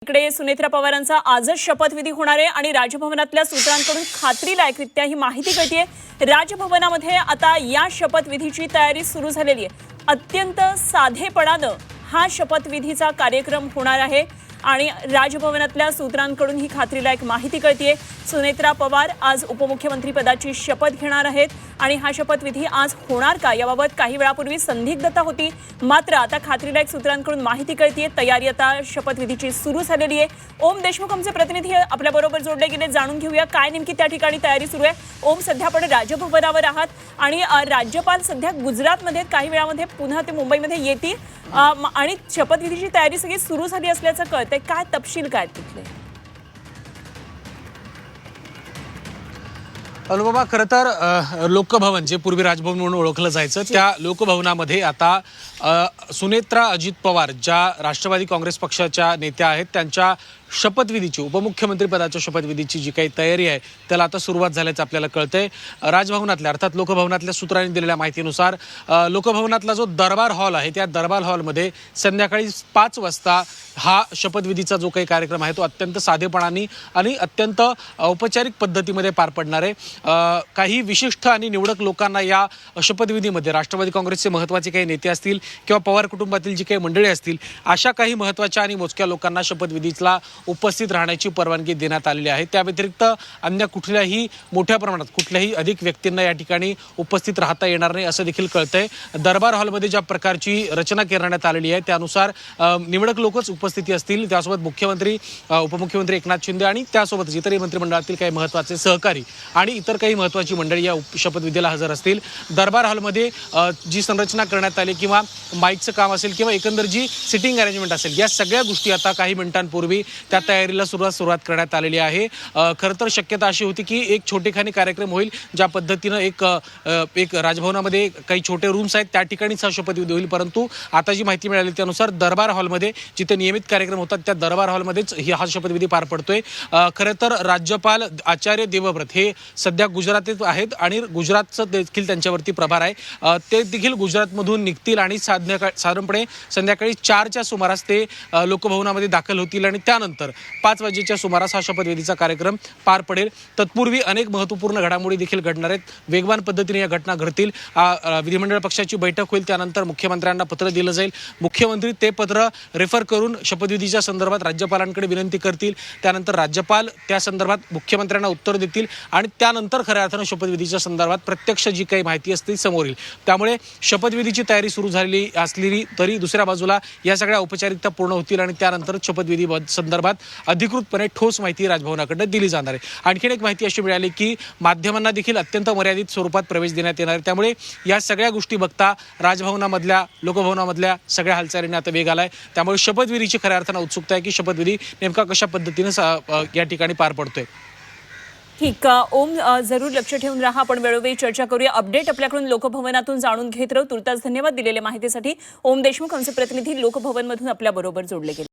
इकडे सुनेत्रा पवारांचा आजच शपथविधी होणार आहे आणि राजभवनातल्या सूत्रांकडून खात्रीलायकरित्या ही माहिती कळतेय। राजभवनामध्ये आता या शपथविधीची तयारी सुरू झालेली आहे। अत्यंत साधेपणाने हा शपथविधीचा कार्यक्रम होणार आहे आणि राजभवनातल्या सूत्रांकडून ही खात्रीलायक माहिती कळतेय। सुनेत्रा पवार आज उपमुख्यमंत्री पदाची शपथ घेणार आहेत आणि हा शपथविधी आज होणार का याबाबत काही वेळापूर्वी संदिग्धता होती, मात्र आता खात्रीलायक सूत्रांकडून माहिती कळतेय। तयारी आता शपथविधीची सुरू झालेली आहे। ओम देशमुख आमचे प्रतिनिधी आपल्या बरोबर जोडले गेले, जाणून घेऊया काय नेमकी त्या ठिकाणी तयारी सुरू आहे। ओम, सध्या आपण राजभवनावर आहात आणि राज्यपाल सध्या गुजरातमध्ये काही वेळामध्ये पुन्हा ते मुंबईमध्ये येतील आणि शपथविधीची तयारी सगळी सुरू झाली असल्याचं कळतंय। काय तपशील काय तिथले? अनुपमा, खरं तर लोकभवन जे पूर्वी राजभवन म्हणून ओळखलं जायचं त्या लोकभवनामध्ये आता सुनेत्रा अजित पवार ज्या राष्ट्रवादी काँग्रेस पक्षाच्या नेत्या आहेत त्यांच्या शपथविधीची, उपमुख्यमंत्री पदाच्या शपथविधीची जी काही तयारी आहे त्याला आता सुरुवात झाल्याचं आपल्याला कळतंय। राजभवनातल्या अर्थात लोकभवनातल्या सूत्रांनी दिलेल्या माहितीनुसार लोकभवनातला जो दरबार हॉल आहे त्या दरबार हॉलमध्ये संध्याकाळी 5 वाजता हा शपथविधीचा जो काही कार्यक्रम आहे तो अत्यंत साधेपणाने आणि अत्यंत औपचारिक पद्धतीमध्ये पार पडणार आहे। काही विशिष्ट आणि निवडक लोकांना या शपथविधीमध्ये राष्ट्रवादी काँग्रेसचे महत्त्वाचे काही नेते असतील किंवा पवार कुटुंबातील जी काही मंडळी असतील अशा काही महत्त्वाच्या आणि मोजक्या लोकांना शपथविधीला उपस्थित राहण्याची परवानगी देण्यात आलेली आहे। त्या व्यतिरिक्त अन्य कुठल्याही मोठ्या प्रमाणात कुठल्याही अधिक व्यक्तींना या ठिकाणी उपस्थित राहता येणार नाही असं देखील कळतंय। दरबार हॉलमध्ये ज्या प्रकारची रचना करण्यात आलेली आहे त्यानुसार निवडक लोकच उपस्थिती असतील, त्यासोबत मुख्यमंत्री, उपमुख्यमंत्री एकनाथ शिंदे आणि त्यासोबतच इतरही मंत्रिमंडळातील काही महत्त्वाचे सहकारी आणि इतर काही महत्त्वाची मंडळी या शपथविधीला हजर असतील। दरबार हॉलमध्ये जी संरचना करण्यात आली किंवा माईकचं काम असेल किंवा एकंदर जी सिटिंग अरेंजमेंट असेल या सगळ्या गोष्टी आता काही मिनिटांपूर्वी त्या तयारीला सुरुवात करण्यात आलेली आहे। खरं तर शक्यता अशी होती की एक छोटेखानी कार्यक्रम होईल, ज्या पद्धतीनं एक राजभवनामध्ये काही छोटे रूम्स आहेत त्या ठिकाणीच हा शपथविधी होईल, परंतु आता जी माहिती मिळाली त्यानुसार दरबार हॉलमध्ये जिथे नियमित कार्यक्रम होतात त्या दरबार हॉलमध्येच हा शपथविधी पार पडतोय। खरं तर राज्यपाल आचार्य देवव्रत हे सध्या गुजरातीत आहेत आणि गुजरातचं देखील त्यांच्यावरती प्रभार आहे। ते देखील गुजरातमधून निघतील आणि साधारणपणे संध्याकाळी 4च्या सुमारास ते लोकभवनामध्ये दाखल होतील आणि त्यानंतर 5 वाजेच्या सुमारास हा शपथविधीचा कार्यक्रम पार पडेल। तत्पूर्वी अनेक महत्त्वपूर्ण घडामोडी देखील घडणार आहेत, वेगवान पद्धतीने या घटना घडतील। विधिमंडळ पक्षाची बैठक होईल, त्यानंतर मुख्यमंत्र्यांना पत्र दिलं जाईल, मुख्यमंत्री ते पत्र रेफर करून शपथविधीच्या संदर्भात राज्यपालांकडे विनंती करतील, त्यानंतर राज्यपाल त्या संदर्भात मुख्यमंत्र्यांना उत्तर देतील आणि त्यानंतर खऱ्या अर्थानं शपथविधीच्या संदर्भात प्रत्यक्ष जी काही माहिती असते समोर येईल। त्यामुळे शपथविधीची तयारी सुरू झालेली असली तरी दुसऱ्या बाजूला या सगळ्या औपचारिकता पूर्ण होतील आणि त्यानंतर शपथविधी संदर्भात अधिकृतपणे ठोस माहिती राजभवनाकडे दिली जाणार आहे। आणखीन एक माहिती अशी मिळाली की माध्यमांना देखील अत्यंत मर्यादित स्वरूपात प्रवेश देण्यात येणार आहे, त्यामुळे या सगळ्या गोष्टी बघता राजभवनामधल्या लोकभवनामधल्या सगळ्या हालचालींना आता वेग आलाय। त्यामुळे शपथविधीची खऱ्या अर्थानं उत्सुकता आहे की शपथविधी नेमका कशा पद्धतीने या ठिकाणी पार पडतोय। ठीक, ओम, जरूर लक्ष ठेवून राहा, आपण वेळोवेळी चर्चा करूया। अपडेट आपल्याकडून लोकभवनातून जाणून घेत राहू। तुर्तास धन्यवाद दिलेल्या माहितीसाठी। ओम देशमुख आमचे प्रतिनिधी लोकभवनमधून आपल्या बरोबर जोडले गेले।